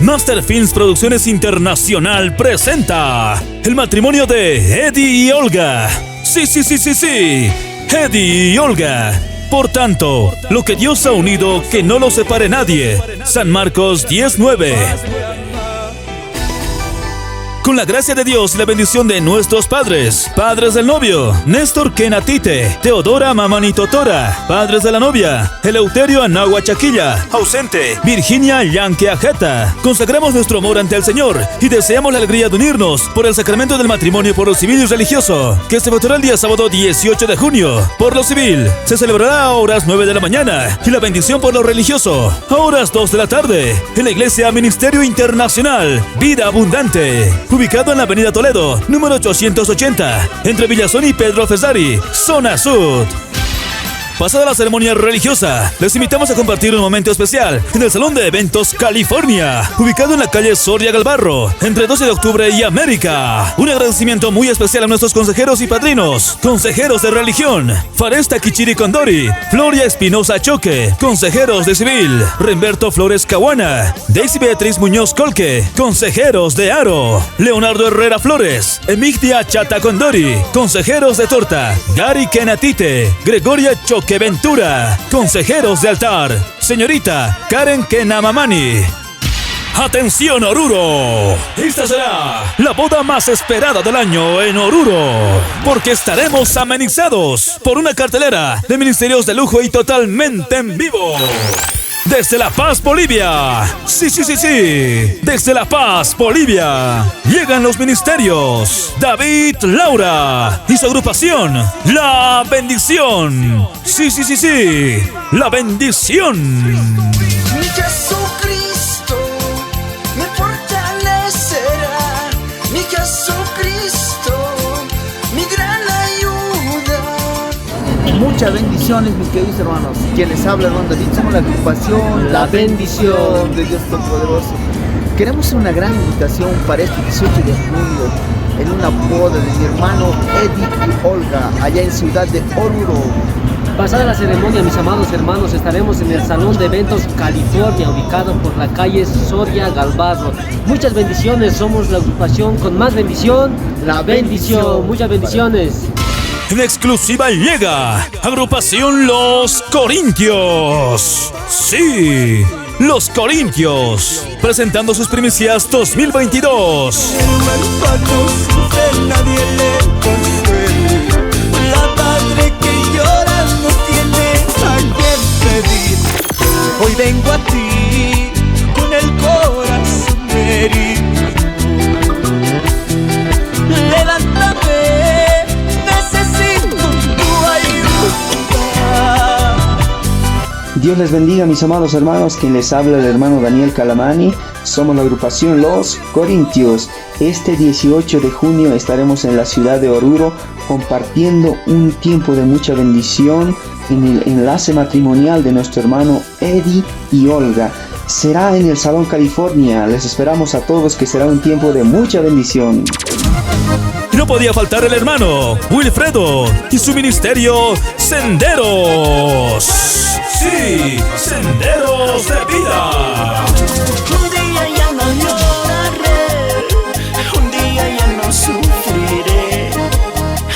Master Films Producciones Internacional presenta el matrimonio de Eddie y Olga. Sí, Eddie y Olga. Por tanto, lo que Dios ha unido, que no lo separe nadie. San Marcos 10:9. Con la gracia de Dios y la bendición de nuestros padres del novio, Néstor Kenatite, Teodora Mamanitotora, padres de la novia, Eleuterio Anagua Chaquilla, ausente, Virginia Yanque Ajeta. Consagramos nuestro amor ante el Señor y deseamos la alegría de unirnos por el sacramento del matrimonio por lo civil y religioso, que se efectuará el día sábado 18 de junio. Por lo civil, se celebrará a horas 9 de la mañana y la bendición por lo religioso, a horas 2 de la tarde, en la Iglesia Ministerio Internacional Vida Abundante, ubicado en la avenida Toledo, número 880, entre Villazón y Pedro Fesari, zona sur. Pasada la ceremonia religiosa, les invitamos a compartir un momento especial en el Salón de Eventos California, ubicado en la calle Soria Galvarro, entre 12 de octubre y América. Un agradecimiento muy especial a nuestros consejeros y padrinos, consejeros de religión, Faresta Kichiri Condori, Floria Espinosa Choque, consejeros de civil, Remberto Flores Caguana, Daisy Beatriz Muñoz Colque, consejeros de Aro, Leonardo Herrera Flores, Emigdia Chata Condori, consejeros de torta, Gary Kenatite, Gregoria Choque Ventura, consejeros de altar, señorita Karen Kenamamani. ¡Atención, Oruro! Esta será la boda más esperada del año en Oruro, porque estaremos amenizados por una cartelera de ministerios de lujo y totalmente en vivo. Desde La Paz, Bolivia. Sí. Desde La Paz, Bolivia. Llegan los ministerios David Laura y su agrupación La Bendición. Sí. La Bendición. Mi Jesucristo me fortalecerá. Mi Jesucristo, mi gran ayuda. Muchas bendiciones, mis queridos hermanos. Quienes hablan, hermano David, somos la agrupación La Bendición de Dios Todopoderoso. Queremos hacer una gran invitación para este 18 de junio en una boda de mi hermano Eddie y Olga, allá en Ciudad de Oruro. Pasada la ceremonia, mis amados hermanos, estaremos en el Salón de Eventos California, ubicado por la calle Soria Galvarro. Muchas bendiciones, somos la agrupación con más bendición, La Bendición. Muchas bendiciones. En exclusiva llega agrupación Los Corintios. Sí, Los Corintios, presentando sus primicias 2022. Nadie le consuele. La madre que llora no tiene a quien pedir. Hoy vengo a ti con el corazón herido. Levántame, necesito tu ayuda. Dios les bendiga, mis amados hermanos. Quien les habla, el hermano Daniel Calamani. Somos la agrupación Los Corintios. Este 18 de junio estaremos en la ciudad de Oruro compartiendo un tiempo de mucha bendición en el enlace matrimonial de nuestro hermano Eddie y Olga. Será en el Salón California. Les esperamos a todos, que será un tiempo de mucha bendición. No podía faltar el hermano Wilfredo y su ministerio Senderos. Sí, Senderos de Vida. Un día ya no lloraré, un día ya no sufriré.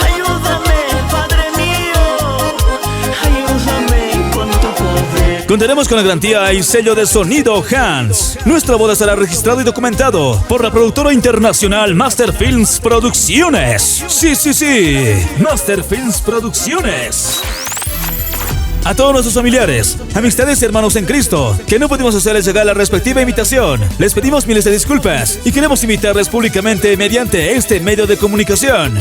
Ayúdame, Padre mío, ayúdame con tu poder. Contaremos con la garantía y sello de sonido Hans. Nuestra boda será registrado y documentado por la productora internacional Master Films Producciones. Sí. Master Films Producciones. A todos nuestros familiares, amistades y hermanos en Cristo, que no pudimos hacerles llegar la respectiva invitación, les pedimos miles de disculpas y queremos invitarles públicamente mediante este medio de comunicación.